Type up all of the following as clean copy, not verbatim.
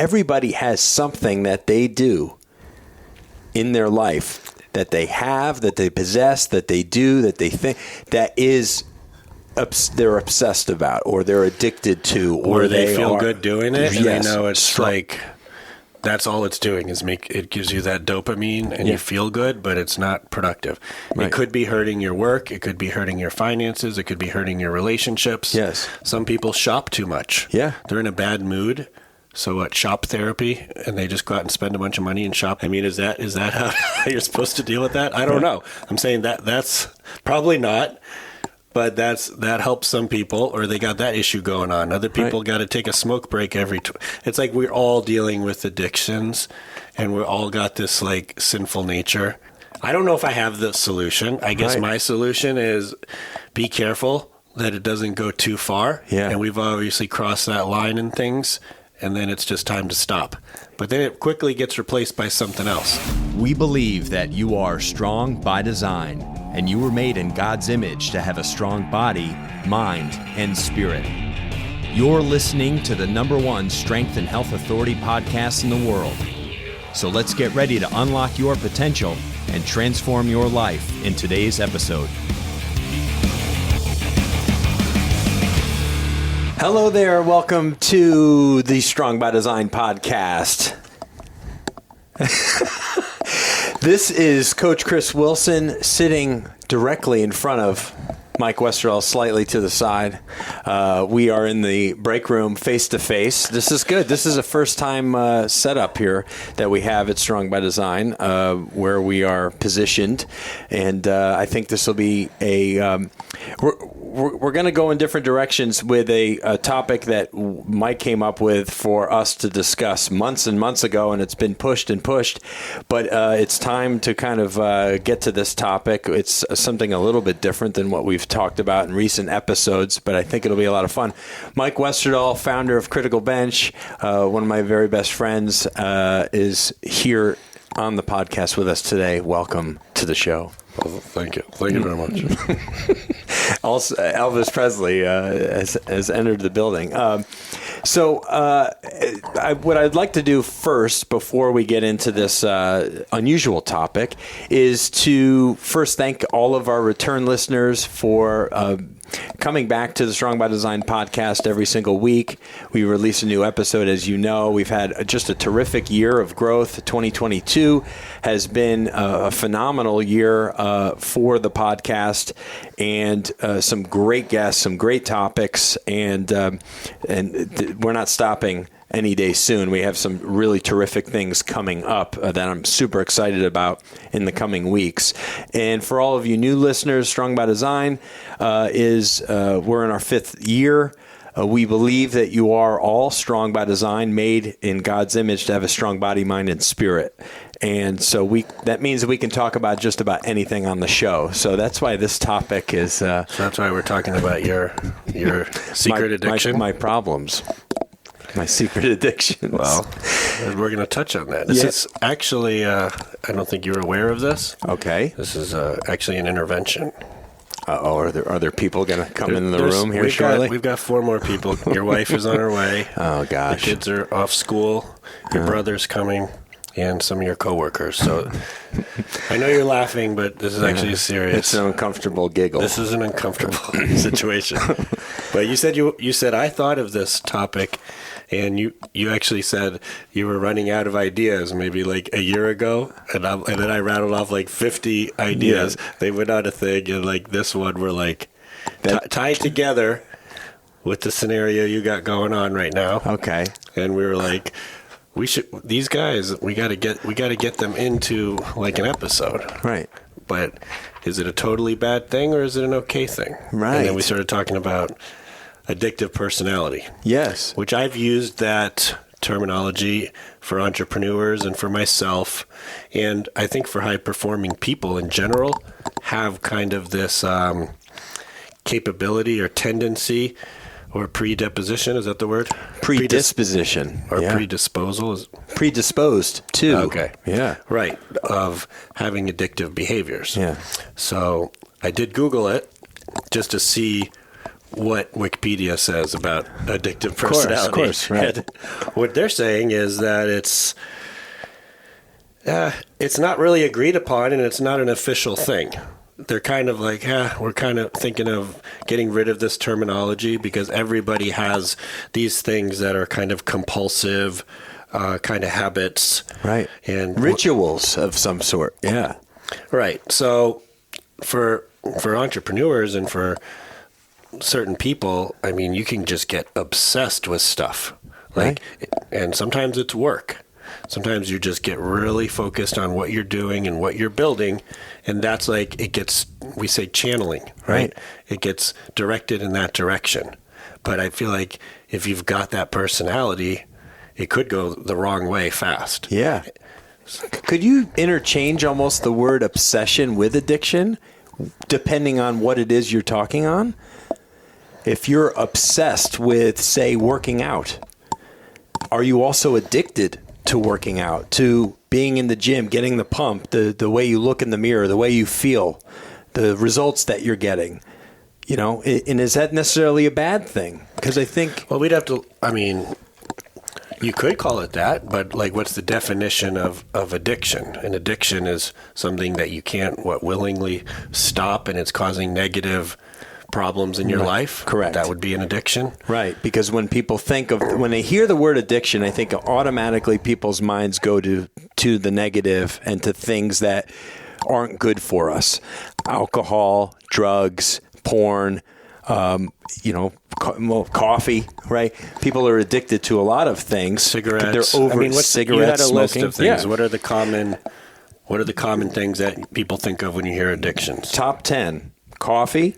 everybody has something that they do in their life that they have, that they possess, that they do, that they think, that is they're obsessed about, or they're addicted to, or they feel good doing it, and they know it's strong. like that's all it's doing is it gives you that dopamine, and you feel good, but it's not productive. Right. It could be hurting your work, it could be hurting your finances, it could be hurting your relationships. Yes. Some people shop too much. Yeah. They're in a bad mood. So what, shop therapy, and they just go out and spend a bunch of money and shop? I mean, is that how you're supposed to deal with that? I don't know. I'm saying that's probably not. But that helps some people, or they got that issue going on. Other people got to take a smoke break it's like we're all dealing with addictions, and we're all got this like sinful nature. I don't know if I have the solution. I guess my solution is be careful that it doesn't go too far. Yeah. And we've obviously crossed that line in things, and then it's just time to stop. But then it quickly gets replaced by something else. We believe that you are strong by design, and you were made in God's image to have a strong body, mind, and spirit. You're listening to the #1 strength and health authority podcast in the world. So let's get ready to unlock your potential and transform your life in today's episode. Hello there. Welcome to the Strong by Design podcast. This is Coach Chris Wilson sitting directly in front of Mike Westerdal, slightly to the side. We are in the break room face to face. This is good. This is a first time setup here that we have at Strong by Design, where we are positioned. And I think this will be we're going to go in different directions with a topic that Mike came up with for us to discuss months and months ago, and it's been pushed and pushed. But it's time to kind of get to this topic. It's something a little bit different than what we've talked about in recent episodes, but I think it'll be a lot of fun. Mike Westerdal, founder of Critical Bench, one of my very best friends, is here on the podcast with us today. Welcome to the show. Well, thank you. Thank you very much. Also, Elvis Presley has entered the building. What I'd like to do first, before we get into this unusual topic, is to first thank all of our return listeners for coming back to the Strong by Design podcast every single week. We release a new episode, as you know. We've had just a terrific year of growth. 2022 has been a phenomenal year for the podcast, and some great guests, some great topics, and we're not stopping any day soon. We have some really terrific things coming up that I'm super excited about in the coming weeks. And for all of you new listeners, Strong by Design we're in our 5th year. We believe that you are all strong by design, made in God's image to have a strong body, mind, and spirit. And so that means that we can talk about just about anything on the show. So that's why this topic is... So that's why we're talking about your secret addiction? My problems. My secret addictions. Well, we're going to touch on that. This is actually, I don't think you're aware of this. Okay. This is actually an intervention. Are there people going to come in the room here shortly? We've got 4 more people. Your wife is on her way. Oh, gosh. The kids are off school. Your brother's coming. And some of your coworkers. So I know you're laughing, but this is actually serious. It's an uncomfortable giggle. This is an uncomfortable situation. But you said I thought of this topic, and you actually said you were running out of ideas maybe like a year ago, and then I rattled off like 50 ideas. Yeah. They went on a thing, and like this one were like tied together with the scenario you got going on right now. Okay. And we were like, these guys, we got to get them into like an episode. Right. But is it a totally bad thing or is it an okay thing? Right. And then we started talking about addictive personality. Yes. Which I've used that terminology for entrepreneurs and for myself. And I think for high performing people in general have kind of this capability or tendency or predisposition, is that the word? Predisposition. Or predisposal? Predisposed to. Okay. Yeah. Right. Of having addictive behaviors. Yeah. So I did Google it just to see what Wikipedia says about addictive personality. Of course, right. And what they're saying is that it's not really agreed upon, and it's not an official thing. They're kind of like, we're kind of thinking of getting rid of this terminology because everybody has these things that are kind of compulsive, kind of habits. Right. And rituals of some sort. Yeah. Right. So for entrepreneurs and for certain people, I mean, you can just get obsessed with stuff. Like, and sometimes it's work. Sometimes you just get really focused on what you're doing and what you're building. And that's like, we say channeling, right? It gets directed in that direction. But I feel like if you've got that personality, it could go the wrong way fast. Yeah. Could you interchange almost the word obsession with addiction, depending on what it is you're talking on? If you're obsessed with, say, working out, are you also addicted to working out, to being in the gym, getting the pump, the way you look in the mirror, the way you feel, the results that you're getting? You know, and is that necessarily a bad thing? Because I think... Well, we'd have to, I mean, you could call it that, but like, what's the definition of addiction? An addiction is something that you can't, willingly stop, and it's causing negative problems in your life. Correct. That would be an addiction. Right. Because when people when they hear the word addiction, I think automatically people's minds go to the negative and to things that aren't good for us. Alcohol, drugs, porn, coffee, right? People are addicted to a lot of things. Cigarettes. They're over cigarettes, you had a smoking. list of things. Yeah. What are the common things that people think of when you hear addictions? Top 10: coffee,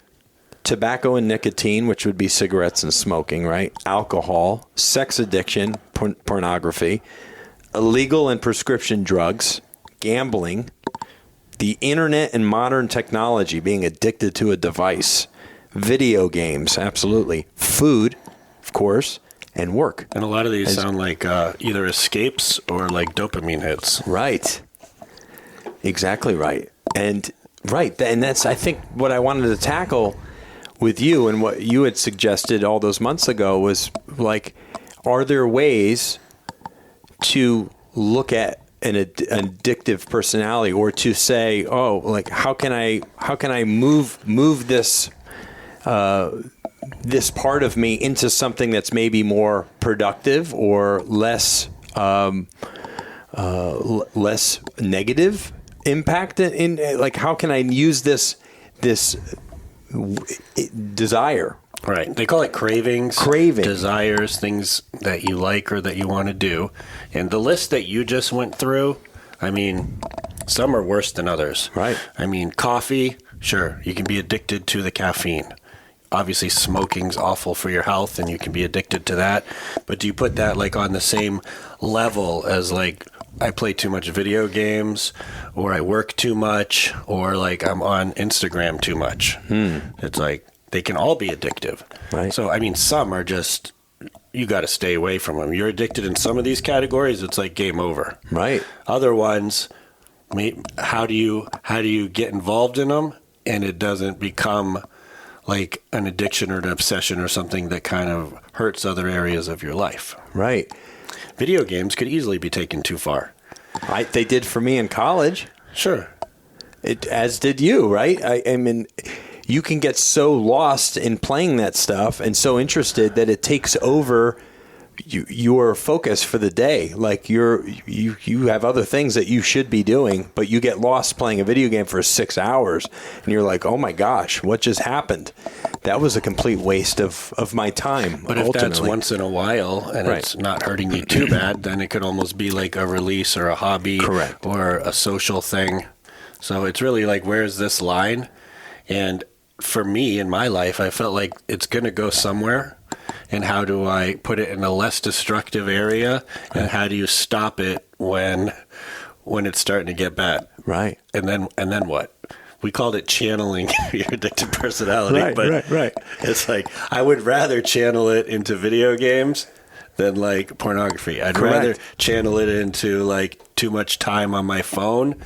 tobacco and nicotine, which would be cigarettes and smoking, right? Alcohol, sex addiction, pornography, illegal and prescription drugs, gambling, the internet and modern technology, being addicted to a device, video games, absolutely, food, of course, and work. And a lot of these sound like either escapes or like dopamine hits. Right. Exactly right. And that's, I think, what I wanted to tackle with you, and what you had suggested all those months ago was like, are there ways to look at an addictive personality, or to say, oh, like, how can I move this this part of me into something that's maybe more productive or less less negative impact in like, how can I use this desire? Right. They call it cravings, desires, things that you like or that you want to do. And the list that you just went through, I mean, some are worse than others. Right. I mean, coffee, sure, you can be addicted to the caffeine. Obviously, smoking's awful for your health, and you can be addicted to that. But do you put that like on the same level as like, I play too much video games, or I work too much, or like I'm on Instagram too much? It's like, they can all be addictive. Right. So, I mean, some are just, you got to stay away from them. You're addicted in some of these categories, it's like game over. Right. Other ones, how do you get involved in them and it doesn't become like an addiction or an obsession or something that kind of hurts other areas of your life? Right. Video games could easily be taken too far. They did for me in college. Sure. As did you, right? I mean, you can get so lost in playing that stuff and so interested that it takes over your focus for the day. Like you have other things that you should be doing, but you get lost playing a video game for 6 hours, and you're like, oh my gosh, what just happened? That was a complete waste of my time. But if that's once in a while and it's not hurting you too bad, then it could almost be like a release or a hobby. Correct. Or a social thing. So it's really like, where's this line? And for me in my life, I felt like it's going to go somewhere. And how do I put it in a less destructive area? And how do you stop it when it's starting to get bad? Right. And then what? We called it channeling your addictive personality. Right. It's like, I would rather channel it into video games than like pornography. I'd rather channel it into like too much time on my phone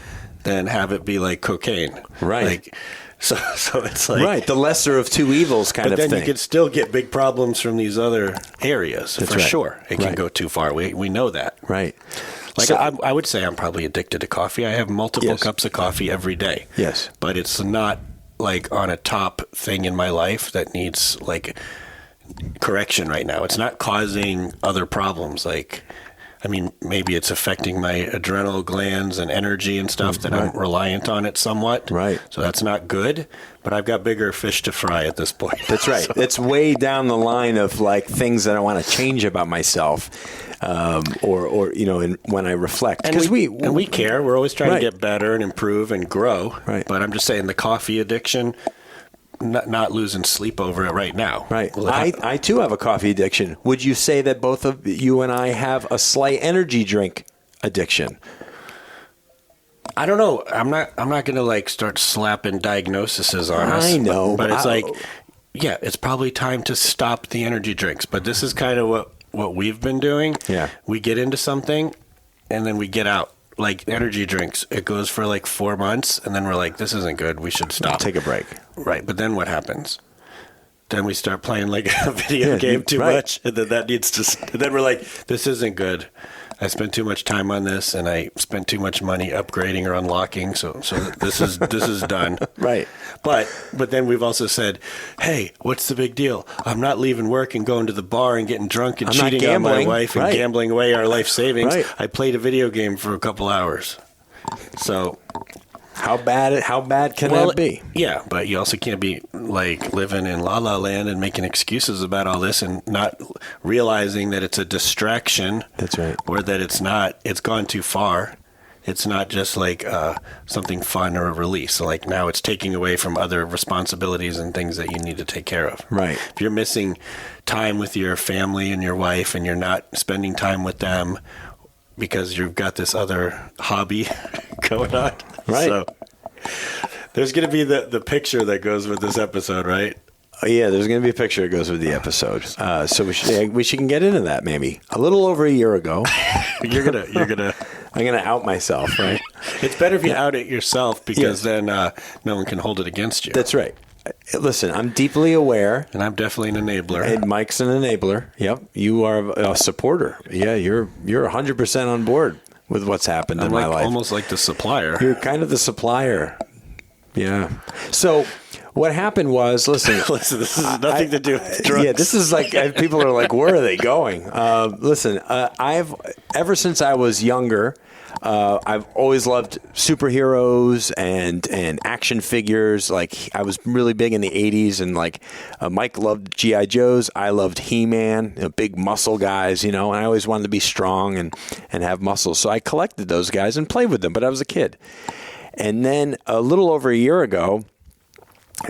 than have it be like cocaine. Right. Like, So it's like right, the lesser of two evils kind but of then thing. you could still get big problems from these other areas for right. sure. It can Right. go too far. We know that. Right. Like So- I would say I'm probably addicted to coffee. I have multiple Yes. cups of coffee every day. Yes. But it's not like on a top thing in my life that needs like correction right now. It's not causing other problems. Like, I mean, maybe it's affecting my adrenal glands and energy and stuff that I'm reliant on it somewhat. Right. So that's not good, but I've got bigger fish to fry at this point. That's right. So- It's way down the line of like things that I want to change about myself, or when I reflect, And because we care. We're always trying Right. to get better and improve and grow. Right. But I'm just saying the coffee addiction, not losing sleep over it right now. Right. Well, I too have a coffee addiction. Would you say that both of you and I have a slight energy drink addiction? I don't know. I'm not going to like start slapping diagnoses on us. I know, but it's I- like, yeah, it's probably time to stop the energy drinks. But this is kind of what we've been doing. Yeah. We get into something, and then we get out. Like energy drinks, it goes for like 4 months, and then we're like, this isn't good. We should stop. Take a break. Right, but then what happens? Then we start playing like a video game too right. much, and then that needs to. Then we're like, this isn't good. I spent too much time on this, and I spent too much money upgrading or unlocking. So this is done. Right. But then we've also said, hey, what's the big deal? I'm not leaving work and going to the bar and getting drunk and I'm not cheating on my gambling. wife and Right. gambling away our life savings. Right. I played a video game for a couple hours. So. How bad can that be? Yeah, but you also can't be like living in la la land and making excuses about all this and not realizing that it's a distraction. That's right. Or that it's not. It's gone too far. It's not just like something fun or a release. So like now it's taking away from other responsibilities and things that you need to take care of. Right. If you're missing time with your family and your wife and you're not spending time with them because you've got this other hobby going on. Right. So there's going to be the picture that goes with this episode, right? Oh, yeah, there's going to be a picture that goes with the episode. So we should get into that maybe. A little over a year ago. You're gonna. I'm going to out myself, right? It's better if you out it yourself because then no one can hold it against you. That's right. Listen, I'm deeply aware. And I'm definitely an enabler. And Mike's an enabler. Yep. You are a supporter. Yeah, you're 100% on board with what's happened in my life. Almost like the supplier. You're kind of the supplier. Yeah. So what happened was, listen, This has nothing to do with drugs. Yeah, this is like people are like, where are they going? Listen, I've ever since I was younger, I've always loved superheroes and action figures. Like I was really big in the 80s, and like Mike loved G.I. Joes. I loved He-Man, big muscle guys, and I always wanted to be strong and have muscles. So I collected those guys and played with them, but I was a kid. And then a little over a year ago,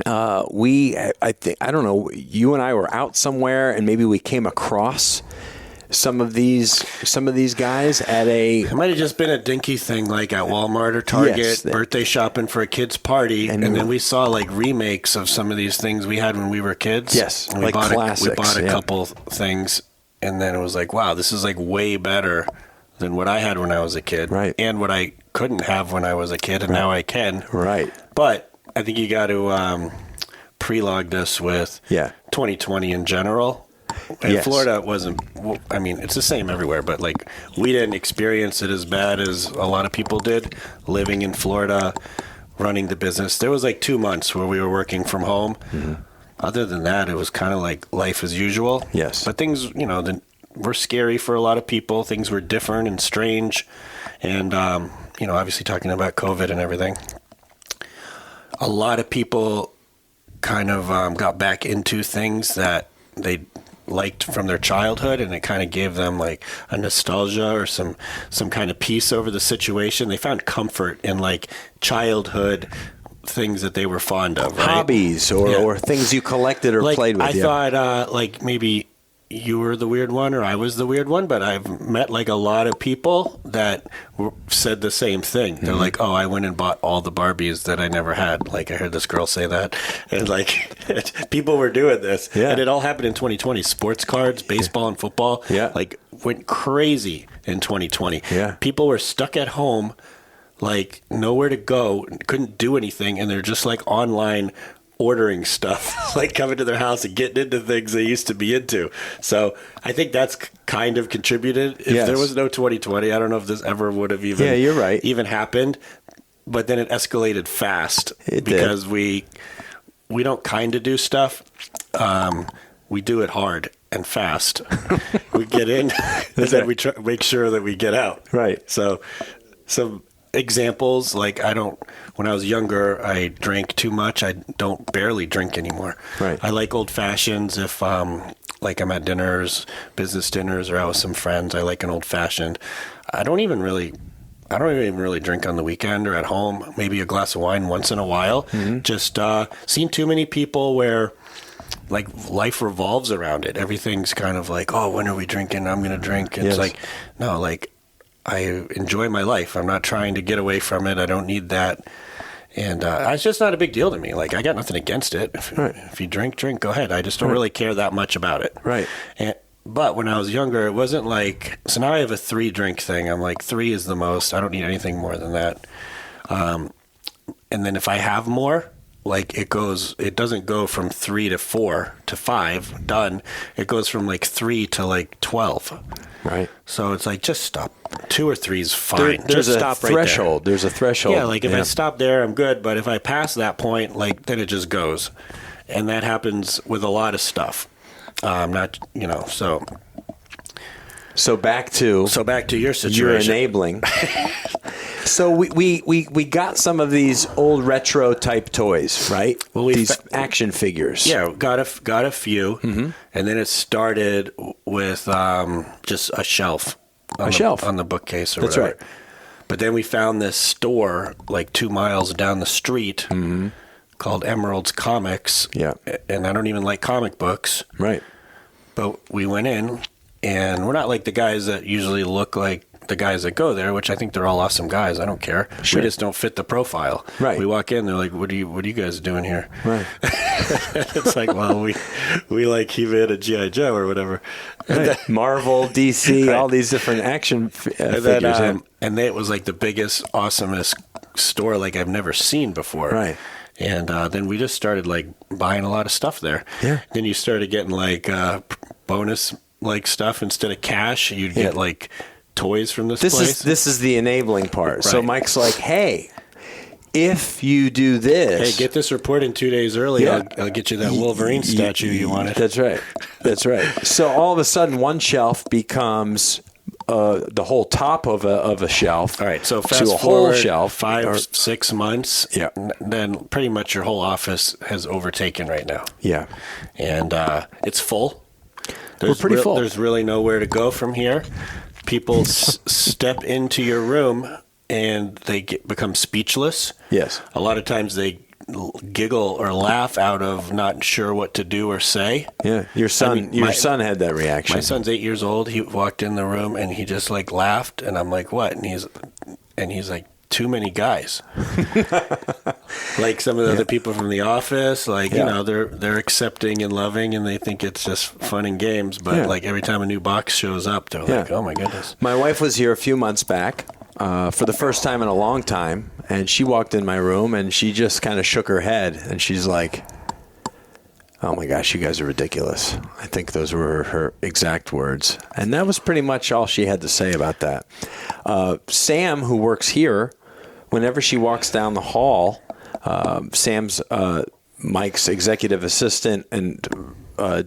I don't know, you and I were out somewhere and maybe we came across some of these guys at It might have just been a dinky thing like at Walmart or Target, Yes, birthday shopping for a kid's party. And then we saw like remakes of some of these things we had when we were kids. Yes, and we like bought classics, we bought a yeah. couple things, and then it was like, wow, this is like way better than what I had when I was a kid. Right. And what I couldn't have when I was a kid, and now I can. Right. But I think you got to pre-log this with 2020 in general. And Yes. Florida wasn't, I mean, it's the same everywhere, but like we didn't experience it as bad as a lot of people did living in Florida, running the business. There was like 2 months where we were working from home. Mm-hmm. Other than that, it was kind of like life as usual. Yes. But things, were scary for a lot of people. Things were different and strange. And, obviously talking about COVID and everything. A lot of people kind of got back into things that they liked from their childhood, and it kind of gave them like a nostalgia or some kind of peace over the situation. They found comfort in like childhood things that they were fond of, right? Hobbies or things you collected or like, played with. I thought like maybe you were the weird one or I was the weird one, but I've met like a lot of people that said the same thing. They're like, oh, I went and bought all the Barbies that I never had. Like I heard this girl say that, and like people were doing this, and it all happened in 2020. Sports cards, baseball and football, like went crazy in 2020. Yeah. People were stuck at home, like nowhere to go, couldn't do anything, and they're just like online ordering stuff, like coming to their house and getting into things they used to be into. So I think that's kind of contributed. If there was no 2020, I don't know if this ever would have even you're right. even happened. But then it escalated fast because we don't kind of do stuff. We do it hard and fast. We get in and then we make sure that we get out. Right. So some examples, like when I was younger, I drank too much. I don't barely drink anymore. Right. I like old fashions if like I'm at dinners, business dinners, or out with some friends. I like an old fashioned. I don't even really drink on the weekend or at home. Maybe a glass of wine once in a while. Mm-hmm. Just seen too many people where like life revolves around it. Everything's kind of like, oh, when are we drinking? I'm going to drink. And It's like, no, like I enjoy my life. I'm not trying to get away from it. I don't need that. And it's just not a big deal to me. Like I got nothing against it. If you drink, go ahead. I just don't really care that much about it. Right. But when I was younger, it wasn't like, so now I have a 3-drink thing. I'm like, 3 is the most. I don't need anything more than that. And then if I have more, like it doesn't go from 3 to 4 to 5, done. It goes from like 3 to like 12. Right. So it's like, just stop. 2 or 3 is fine. There's just a stop threshold. Right there. There's a threshold. Yeah, like if I stop there, I'm good. But if I pass that point, like then it just goes. And that happens with a lot of stuff. Not, So back to your situation. You're enabling. So we got some of these old retro type toys, right? Well, these action figures. Yeah, got a few, and then it started with just a shelf. On the bookcase or whatever. That's right. But then we found this store like 2 miles down the street called Emerald's Comics. Yeah, and I don't even like comic books. Right. But we went in, and we're not like the guys that usually look like the guys that go there, which I think they're all awesome guys. I don't care. Sure. We just don't fit the profile. Right. We walk in, they're like, "What are you guys doing here?" Right. It's like, well, we like He-Man and G.I. Joe or whatever. Right. Marvel, DC, right. All these different action figures. And it was like the biggest, awesomest store like I've never seen before. Right. And then we just started like buying a lot of stuff there. Yeah. Then you started getting like bonus like stuff instead of cash. You'd get like toys from this place. This is the enabling part. Right. So Mike's like, hey, if you do this, hey, get this report in 2 days early. Yeah. I'll get you that Wolverine statue you wanted. That's right. That's right. So all of a sudden, one shelf becomes the whole top of a shelf. All right. So fast to a forward whole shelf, 5-6 months. Yeah. Then pretty much your whole office has overtaken right now. Yeah. And it's full. We're pretty full. There's really nowhere to go from here. People step into your room and they become speechless. Yes. A lot of times they giggle or laugh out of not sure what to do or say. Yeah. Your son had that reaction. My son's 8 years old. He walked in the room and he just like laughed, and I'm like, "What?" And he's like, "Too many guys." Like some of the other people from the office, like they're accepting and loving, and they think it's just fun and games. But like every time a new box shows up, they're like, "Oh my goodness!" My wife was here a few months back for the first time in a long time, and she walked in my room and she just kind of shook her head, and she's like, "Oh my gosh, you guys are ridiculous." I think those were her exact words. And that was pretty much all she had to say about that. Sam, who works here, whenever she walks down the hall, Sam's Mike's executive assistant and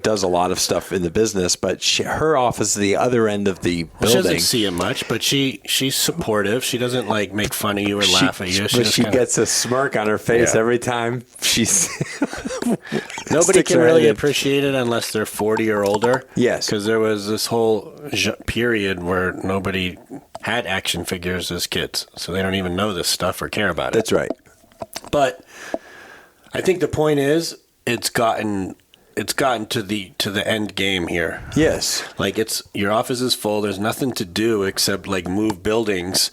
does a lot of stuff in the business, but her office is the other end of the building. She doesn't see him much, but she's supportive. She doesn't like make fun of you or laugh at you. She gets a smirk on her face every time she's. Nobody can really appreciate it unless they're 40 or older. Yes, because there was this whole period where nobody had action figures as kids, so they don't even know this stuff or care about it. That's right. But I think the point is, it's gotten to the end game here. Yes. Like your office is full. There's nothing to do except like move buildings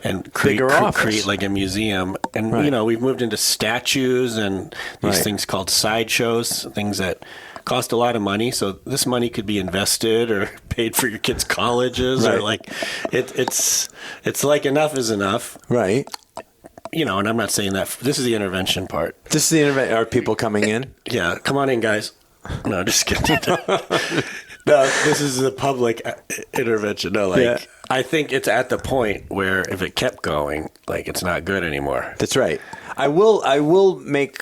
and create like a museum. And we've moved into statues and these things called sideshows, things that cost a lot of money. So this money could be invested or paid for your kids' colleges, or like it's like enough is enough, right? And I'm not saying that. This is the intervention part. This is the intervention. Are people coming in? Yeah, come on in, guys. No, just kidding. No, this is the public intervention. No, I think it's at the point where if it kept going, it's not good anymore. That's right. I will make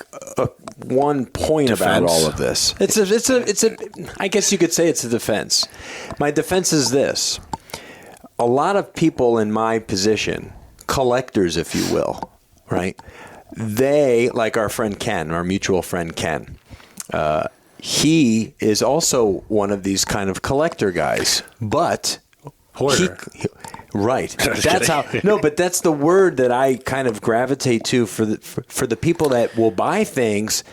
one point about all of this. It's a. I guess you could say it's a defense. My defense is this: a lot of people in my position, collectors, if you will, right? They, like our friend Ken, our mutual friend Ken. He is also one of these kind of collector guys, but hoarder. Right. That's how. No, but that's the word that I kind of gravitate to for the people that will buy things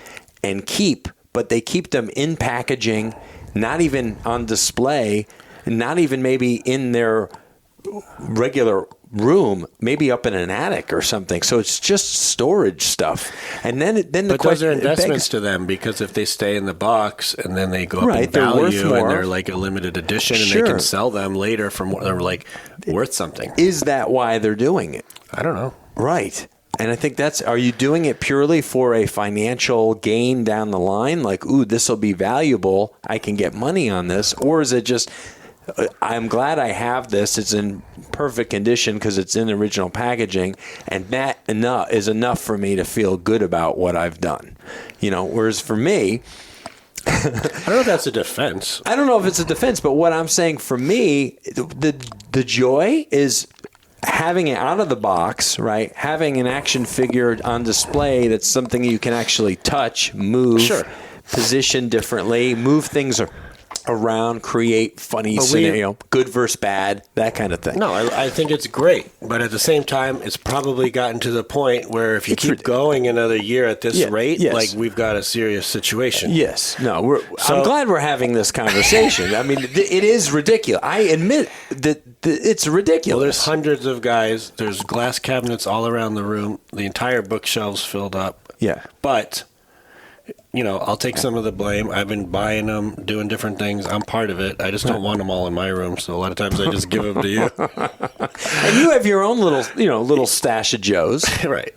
and keep, but they keep them in packaging, not even on display, not even maybe in their regular room, maybe up in an attic or something. So it's just storage stuff. And then the but those are investments to them, because if they stay in the box and then they go up in they're value worth and they're like a limited edition, and they can sell them later for more, they're worth something. Is that why they're doing it? I don't know. Right. And I think are you doing it purely for a financial gain down the line? Like, ooh, this will be valuable, I can get money on this. Or is it just, I'm glad I have this, it's in perfect condition because it's in the original packaging, and that is enough for me to feel good about what I've done. Whereas for me, I don't know if that's a defense. I don't know if it's a defense, but what I'm saying for me, the joy is having it out of the box, right? Having an action figure on display that's something you can actually touch, move, position differently, move things around, create funny scenario, good versus bad, that kind of thing. No, I think it's great, but at the same time, it's probably gotten to the point where if you keep going another year at this rate, we've got a serious situation. Yes. No, I'm glad we're having this conversation. I mean, it is ridiculous. I admit that it's ridiculous. Well, there's hundreds of guys. There's glass cabinets all around the room. The entire bookshelves filled up. Yeah. But I'll take some of the blame. I've been buying them, doing different things. I'm part of it. I just don't want them all in my room, so a lot of times I just give them to you. And you have your own little stash of Joes, right?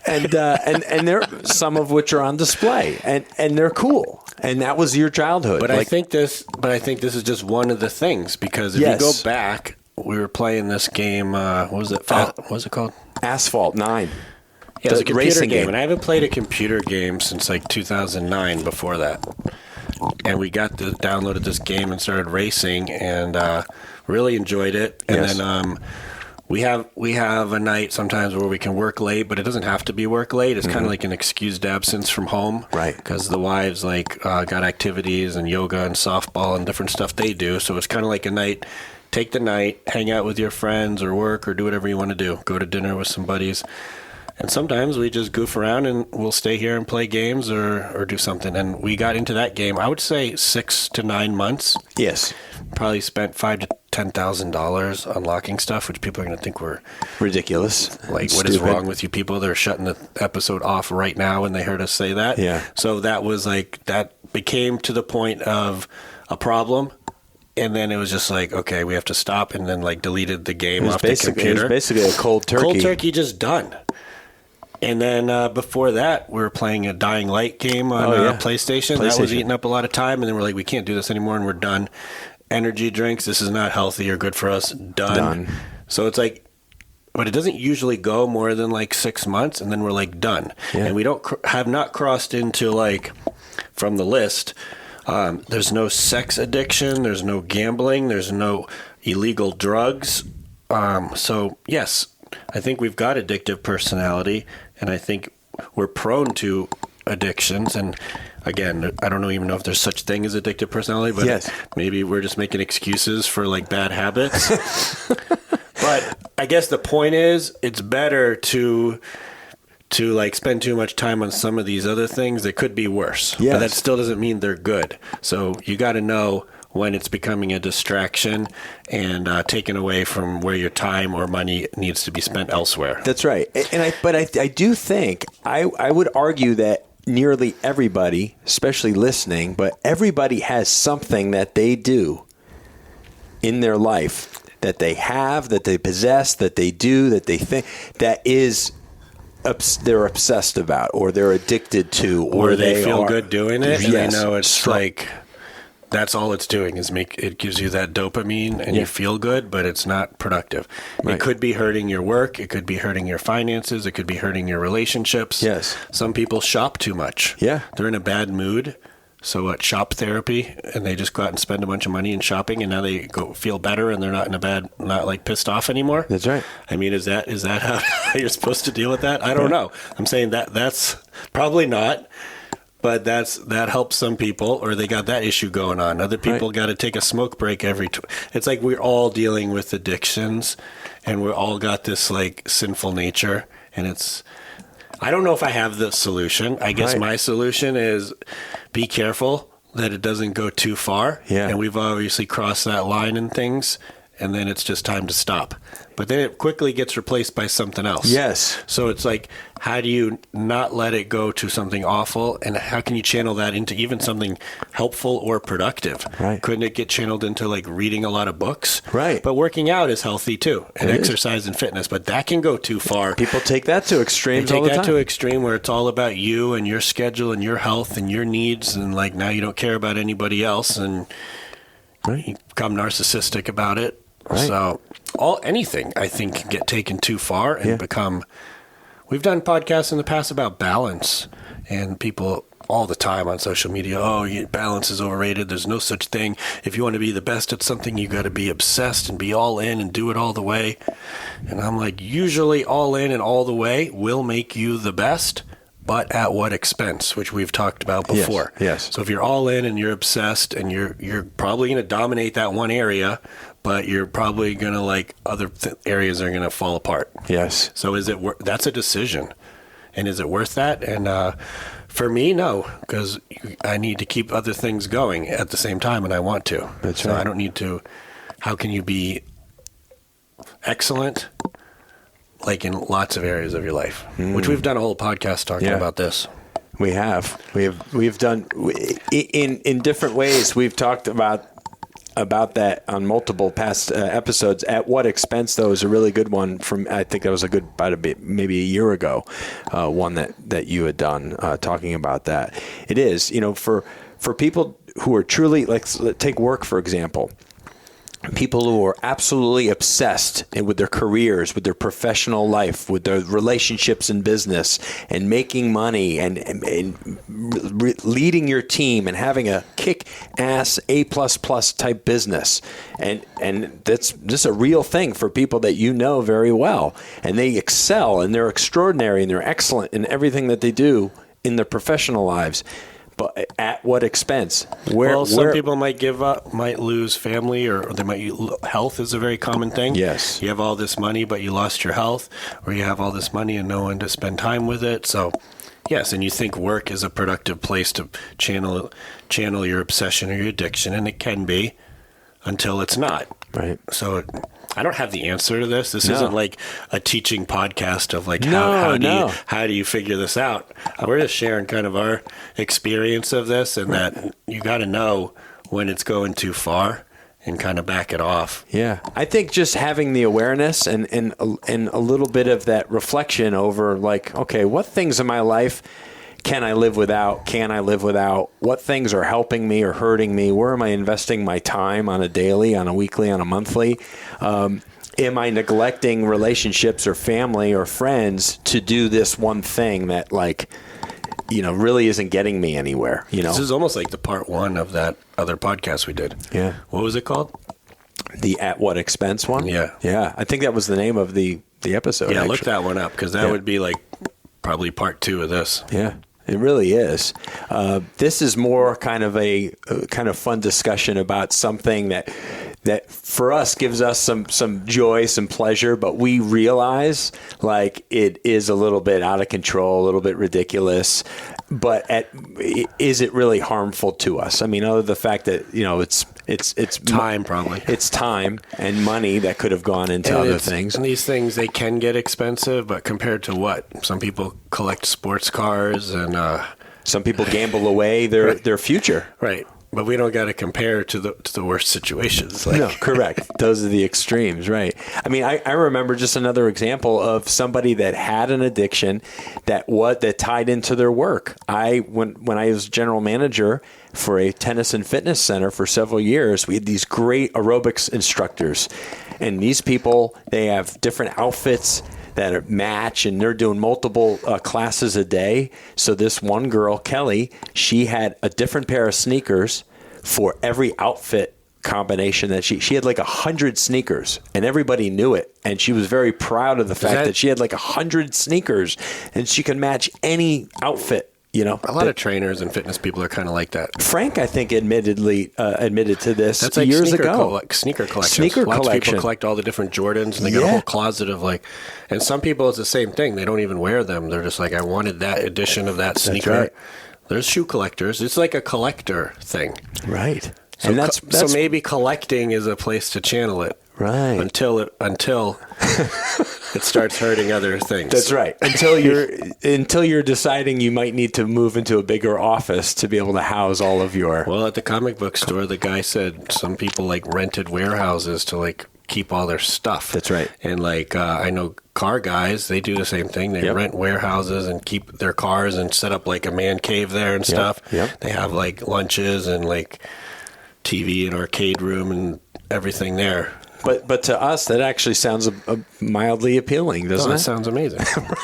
And there some of which are on display, and they're cool. And that was your childhood. But I think this is just one of the things, because if you go back, we were playing this game. What was it? What was it called? Asphalt 9. Yeah, it's a computer game, and I haven't played a computer game since 2009. Before that, and we downloaded this game and started racing, and really enjoyed it. And then we have a night sometimes where we can work late, but it doesn't have to be work late. It's kind of like an excused absence from home, right? Because the wives got activities and yoga and softball and different stuff they do. So it's kind of like a night. Take the night, hang out with your friends, or work, or do whatever you want to do. Go to dinner with some buddies. And sometimes we just goof around and we'll stay here and play games or do something. And we got into that game, I would say 6 to 9 months. Yes. Probably spent $5,000 to $10,000 unlocking stuff, which people are going to think we're ridiculous. What is wrong with you people? They're shutting the episode off right now when they heard us say that. Yeah. So that was that became to the point of a problem. And then it was just okay, we have to stop, and then deleted the game off the computer. It was basically a cold turkey. Cold turkey, just done. And then before that, we were playing a Dying Light game on PlayStation. That was eating up a lot of time. And then we're we can't do this anymore, and we're done. Energy drinks, this is not healthy or good for us. Done. So it's but it doesn't usually go more than 6 months, and then we're done. Yeah. And we have not crossed into from the list. There's no sex addiction. There's no gambling. There's no illegal drugs. So yes, I think we've got addictive personality, and I think we're prone to addictions. And again, I don't even know if there's such thing as addictive personality, but maybe we're just making excuses for bad habits. But I guess the point is, it's better to spend too much time on some of these other things that could be worse. Yes. But that still doesn't mean they're good. So you got to know when it's becoming a distraction and taken away from where your time or money needs to be spent elsewhere. That's right. And I do think I would argue that nearly everybody, especially listening, but everybody has something that they do in their life that they have, that they possess, that they do, that they think, that is they're obsessed about, or they're addicted to, or they feel good doing it. And Yes. they know it's like that's all it's doing is it gives you that dopamine and you feel good, but it's not productive. Right. It could be hurting your work. It could be hurting your finances. It could be hurting your relationships. Yes. Some people shop too much. Yeah. They're in a bad mood. So shop therapy, and they just go out and spend a bunch of money in shopping, and now they go feel better, and they're not like pissed off anymore. That's right. I mean, is that how you're supposed to deal with that? I don't know. I'm saying that's probably not, but that helps some people, or they got that issue going on. Other people got to take a smoke break it's like we're all dealing with addictions, and we're all got this like sinful nature, and I don't know if I have the solution. I guess my solution is be careful that it doesn't go too far. Yeah. And we've obviously crossed that line in things, and then it's just time to stop. But then it quickly gets replaced by something else. Yes. So it's like, how do you not let it go to something awful, and how can you channel that into even something helpful or productive? Right. Couldn't it get channeled into like reading a lot of books? Right. But working out is healthy too, and It is. exercise and fitness, but that can go too far. People take that to extremes They all take the that time. to extreme where it's all about you and your schedule and your health and your needs, and like now you don't care about anybody else, and you become narcissistic about it. Right. So anything I think can get taken too far and Yeah. become. We've done podcasts in the past about balance, and people all the time on social media, balance is overrated. There's no such thing. If you want to be the best at something, you got to be obsessed and be all in and do it all the way. And I'm like, usually all in and all the way will make you the best, but at what expense, which we've talked about before. Yes. So if you're all in and you're obsessed, and you're probably going to dominate that one area, but you're probably going to like other areas are going to fall apart. Yes. So that's a decision. And is it worth that? And for me, no, because I need to keep other things going at the same time, and I want to. That's so right. I don't need to. How can you be excellent, like in lots of areas of your life? Which we've done a whole podcast talking about this. We have. We've done in different ways. We've talked about that on multiple past episodes. At what expense, though, is a really good one. I think that was maybe a year ago. One that you had done talking about that. It is, for people who are truly, let's take work for example. People who are absolutely obsessed with their careers, with their professional life, with their relationships in business, and making money, and leading your team, and having a kick-ass A++ type business, and that's just a real thing for people that you know very well, and they excel, and they're extraordinary, and they're excellent in everything that they do in their professional lives. But at what expense? Some people might give up, might lose family, or they might. Health is a very common thing. Yes. You have all this money, but you lost your health, or you have all this money and no one to spend time with it. So, yes, and you think work is a productive place to channel your obsession or your addiction, and it can be until it's not. Right. So I don't have the answer to this. This isn't like a teaching podcast of like how do you figure this out. We're just sharing kind of our experience of this, and that you got to know when it's going too far and kind of back it off. Yeah, I think just having the awareness and a little bit of that reflection over like, okay, what things in my life can I live without? Can I live without? What things are helping me or hurting me? Where am I investing my time on a daily, on a weekly, on a monthly? Am I neglecting relationships or family or friends to do this one thing that really isn't getting me anywhere? This is almost like the part one of that other podcast we did. Yeah. What was it called? The At What Expense one? Yeah. Yeah. I think that was the name of the episode. Yeah, actually. look that one up, because that would be like probably part two of this. Yeah. It really is. This is more kind of a kind of fun discussion about something that for us gives us some joy, some pleasure, but we realize like it is a little bit out of control, a little bit ridiculous. But is it really harmful to us? I mean, other than the fact that it's time, probably. It's time and money that could have gone into other things. And these things, they can get expensive, but compared to what? Some people collect sports cars and Some people gamble away their future. Right. But we don't got to compare to the worst situations. Like. No, correct. Those are the extremes, right? I mean, I remember just another example of somebody that had an addiction that tied into their work. When I was general manager for a tennis and fitness center for several years, we had these great aerobics instructors, and these people, they have different outfits that match, and they're doing multiple classes a day. So this one girl, Kelly, she had a different pair of sneakers for every outfit combination that she had like 100 sneakers, and everybody knew it. And she was very proud of the fact that she had like 100 sneakers, and she could match any outfit. You know, a lot of trainers and fitness people are kind of like that. Frank, I think, admitted to this That's like years ago. Sneaker collections. Sneaker Lots collection. of people collect all the different Jordans, and they got a whole closet of like. And some people, it's the same thing. They don't even wear them. They're just like, I wanted that edition of that sneaker. That's right. There's shoe collectors. It's like a collector thing, Right? So, and that's so maybe collecting is a place to channel it. Right. Until it starts hurting other things. That's right. Until you're deciding you might need to move into a bigger office to be able to house all of your. Well, at the comic book store, the guy said some people like rented warehouses to like keep all their stuff. That's right. And like I know car guys, they do the same thing. They rent warehouses and keep their cars and set up like a man cave there and stuff. Yep. They have like lunches and like TV and arcade room and everything there. But to us, that actually sounds mildly appealing, doesn't it? That sounds amazing.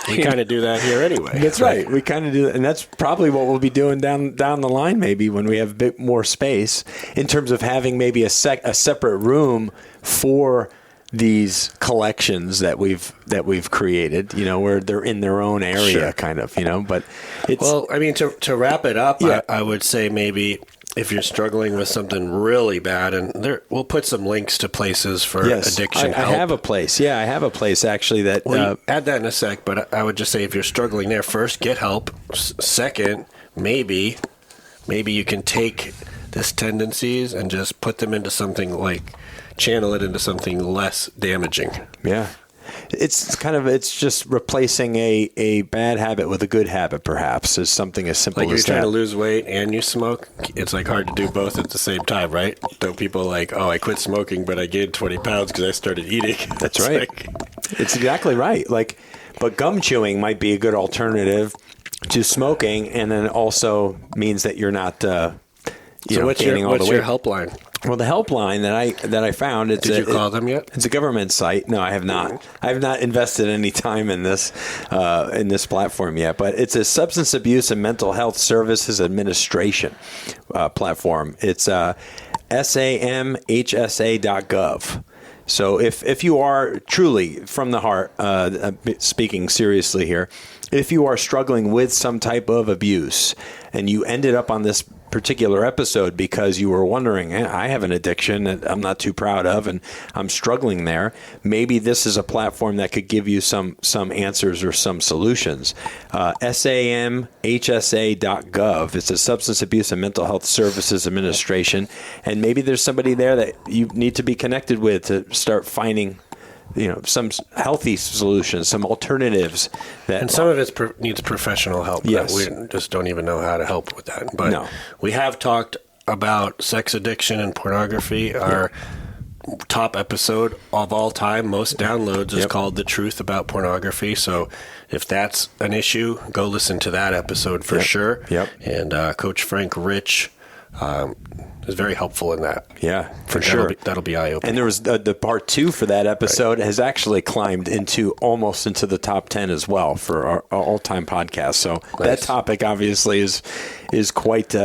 We kind of do that here anyway. That's right. We kind of do that. And that's probably what we'll be doing down the line, maybe when we have a bit more space, in terms of having maybe a separate room for these collections that we've created, you know, where they're in their own area, kind of, you know. But it's I mean, to wrap it up, I would say maybe if you're struggling with something really bad, and we'll put some links to places for addiction help. I have a place. Yeah, I have a place actually that. Well, add that in a sec, but I would just say if you're struggling there, first get help. Second, maybe you can take these tendencies and just put them into something like channel it into something less damaging. Yeah. It's just replacing a bad habit with a good habit, perhaps, is something as simple as that. Like you're trying to lose weight and you smoke, it's like hard to do both at the same time, right? So people like, oh, I quit smoking, but I gained 20 pounds because I started eating. That's right. It's exactly right. But gum chewing might be a good alternative to smoking, and then also means that you're not what's gaining all the weight. What's your helpline? Well, the helpline that I found, did you call them yet? It's a government site. No, I have not. I have not invested any time in this platform yet. But it's a Substance Abuse and Mental Health Services Administration platform. It's samhsa.gov. So if you are truly from the heart, speaking seriously here, if you are struggling with some type of abuse and you ended up on this particular episode because you were wondering, I have an addiction that I'm not too proud of and I'm struggling there, maybe this is a platform that could give you some answers or some solutions. samhsa.gov. It's a Substance Abuse and Mental Health Services Administration, and maybe there's somebody there that you need to be connected with to start finding some healthy solutions, some alternatives. And some of it needs professional help. Yes. We just don't even know how to help with that. But we have talked about sex addiction and pornography. Our top episode of all time, most downloads, is called The Truth About Pornography. So if that's an issue, go listen to that episode for sure. Yep. And Coach Frank Rich is very helpful in that. Yeah, for sure. That'll be eye-opening. And there was the part 2 for that episode has actually climbed almost into the top 10 as well for our all-time podcast. So that topic obviously is quite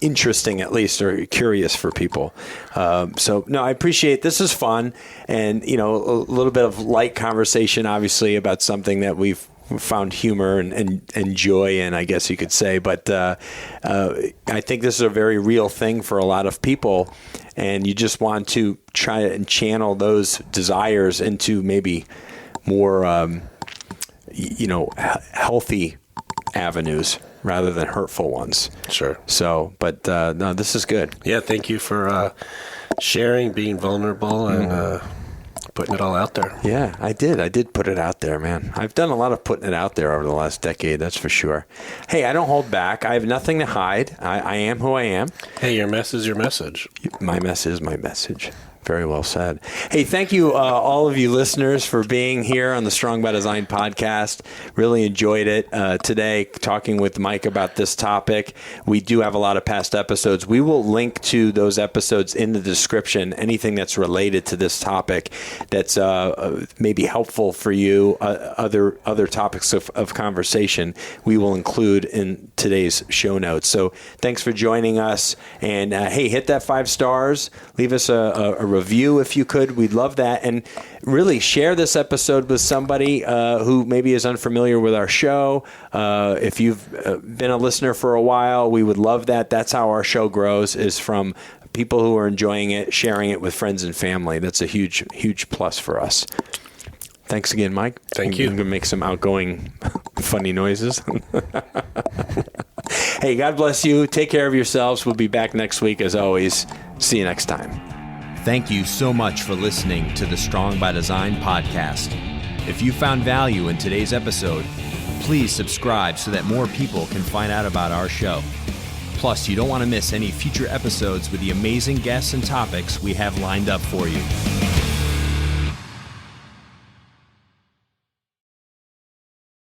interesting, at least, or curious for people. So no, I appreciate this. Is fun, and a little bit of light conversation, obviously, about something that we've found humor and joy in, I guess you could say. But I think this is a very real thing for a lot of people, and you just want to try and channel those desires into maybe more, healthy avenues rather than hurtful ones. Sure. So, but no, this is good. Yeah, thank you for sharing, being vulnerable, and putting it all out there. Yeah, I did put it out there, man. I've done a lot of putting it out there over the last decade, that's for sure. Hey, I don't hold back. I have nothing to hide. I am who I am. Hey, your mess is your message. My mess is my message. Very well said. Hey, thank you, all of you listeners, for being here on the Strong by Design podcast. Really enjoyed it today, talking with Mike about this topic. We do have a lot of past episodes. We will link to those episodes in the description, anything that's related to this topic that's maybe helpful for you, other topics of conversation, we will include in today's show notes. So thanks for joining us. And hey, hit that 5 stars. Leave us a review if you could. We'd love that. And really share this episode with somebody who maybe is unfamiliar with our show. If you've been a listener for a while, we would love that. That's how our show grows, is from people who are enjoying it, sharing it with friends and family. That's a huge, huge plus for us. Thanks again, Mike. Thank you. I'm going to make some outgoing funny noises. Hey, God bless you. Take care of yourselves. We'll be back next week as always. See you next time. Thank you so much for listening to the Strong by Design podcast. If you found value in today's episode, please subscribe so that more people can find out about our show. Plus, you don't want to miss any future episodes with the amazing guests and topics we have lined up for you.